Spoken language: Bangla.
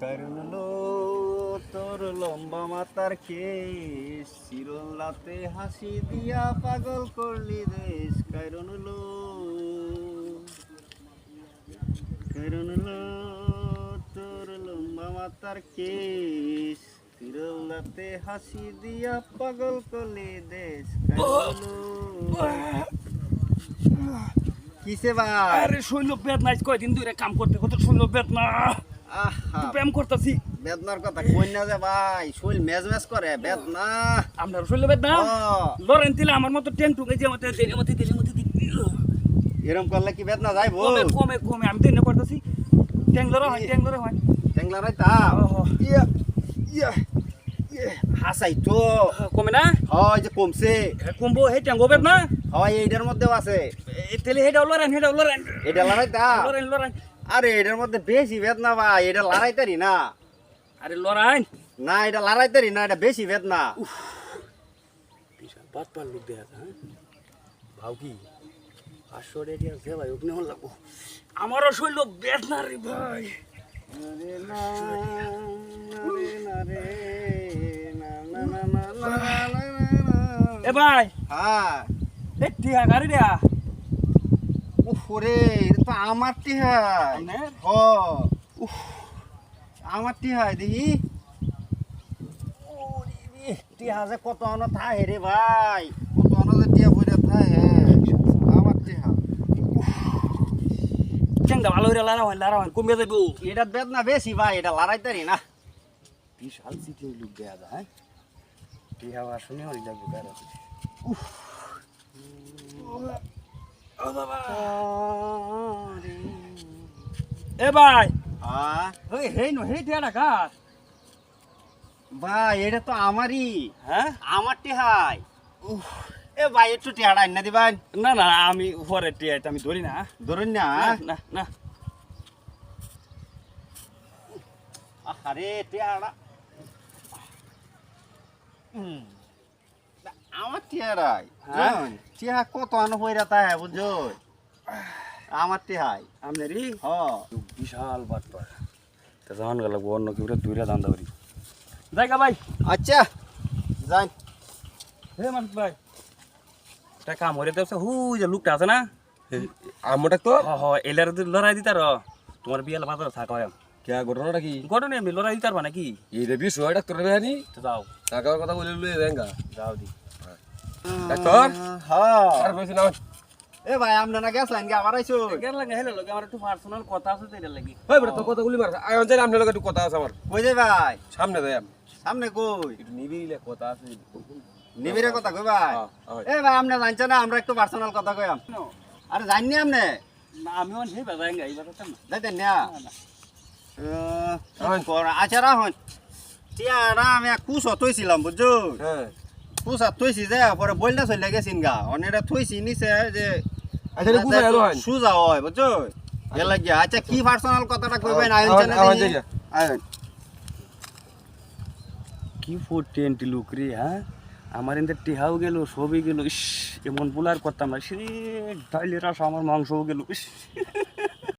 কারণ হলো তোর লম্বা মাথার কেশ, চিরলাতে হাসি দিয়া পাগল করলি দেশ। কারণ হলো তোর লম্বা মাথার কেশ, চিরলাতে হাসি দিয়া পাগল করলি দেশ। কারণ হলো কিসে ভাই? আরে শৈল বেদনা, কয়দিন ধরে কাম করতে করতে শৈল বেদনা। আহা, প্রেম করতেছি। বেদনার কথা কই না যে ভাই, শৈল মেজ মেজ করে বেদনা। আপনার শৈল বেদনা লড়েন দিলে আমার মতো টেন টুকে যে মতো দেরি মতো এরকম করলে কি বেদনা যাইবো? কমে কমে কমে আমি দেরি করতেছি। ট্যাংলরা হয় টেংলা রাই তা ইয়া ইয়া হাসাই তো কমে না হয় যে কমছে। কমবো হে ট্যাঙ্গো বেদনা। হয় এইটার মধ্যেও আছে। তেলে হেডা লড়েন এটা লড়াই তা লড়েন। আরে এটার মধ্যে বেশি বেদনা ভাই, এটা লড়াইতারি না। আরে লড়াইন না এটা লড়াইতারি না, এটা বেশি বেদনা। বিশাল বাদ পার লোক দেখা হ্যাঁ ভাও কি 500 রেডি আছে ভাই, ওখানে হল লাগবো। আমারও শৈল বেদনা রে ভাই। আরে না রে না রে না না না না না না না। এ ভাই হ্যাঁ এ টিয়া গাড়ি রে ওরে এটা তো আমার টিহাই। হ উফ আমার টিহাই দেখি। ওরে টিহা যে কত আনো থাহে রে ভাই, কত আনো যে টিয়া পয়রা থাহে আমার টিহা। চেঙ্গা ভালো হইরা লারা হয় কমে যাইবো। এটা বেদনা বেশি ভাই, এটা লড়াইতারি না। বিশাল সিটি লোক দেয়া যায় টিয়া আসনে হই লাগবে কারো। ও বাবা এ ভাই হ্যাঁ ওই হেই নো হেই টিয়াটা কার? ভাই এটা তো আমারই, হ্যাঁ আমার টিহাই। এ ভাই একটু টিহাটা আইনা দিবেন। না না আমি পরে টিয়াটা আমি ধরি না। ধরুন না। না না আরে টিহাটা আমার টিহারাই। হ্যাঁ? টিহা কত আনো হইরা তাহে বুঝছো? আমার টিহাই আমনেরি হ। বিশাল বাটপার তা জান গেল অন্য কি দূরে দান্দা করি জায়গা ভাই। আচ্ছা যাই। হে মাসুদ ভাই একটা কাম হরে দেবছে হুই যে লোকটা আছে না আমটা তো হ এলার লড়াই দিতার তোমার বিয়াল বাজার থাকা হয় কে ঘটনাটা কি ঘটনা এমনি লড়াই দিতার বা নাকি? এই রে বিষয় ডাক্তার জানি তো যাও টাকার কথা বলে লই দেঙ্গা যাও দি ডাক্তার হ্যাঁ আর কইছ না এ ভাই আমরা না গেছলেন কি আবার আইছো? গেল লাগে হেলে লগে আমার একটু পার্সোনাল কথা আছে তো এটার লাগি। হই বড় তো কথাগুলি মার আয় জানি আপনার লগে একটু কথা আছে আমার কই যাই ভাই? সামনে যাই আমি সামনে কই? একটু নিবিলে কথা আছে নিবিরে কথা কই ভাই? হ্যাঁ, এ ভাই আপনি জানছেন না, আমরা একটু পার্সোনাল কথা কইয়াম। আরে জাননি আপনি? না আমি অন হে বাজাঙ্গা এই বাজার না যাইতেন না? না আচ্ছা রাহন টিয়ারা আমি কুশ থইছিলাম বুঝছো? হ্যাঁ কুশ থইছি যে পরে বলনা চলে গেছিন গা অনেকটা থইছি নিছে যে আচ্ছা কুসা এলো হয় সুজা হয় বুঝছো? এ লাগিয়া আচ্ছা কি পার্সোনাল কথাটা কইবেন আইন জানেন? আইন কি 420 লোক রে হ্যাঁ আমার এতে টিহাও গেল সবই গেল। ইস এমন বুলার করতাম না সে ডাইলের আশা আমার মাংসও গেল। ইস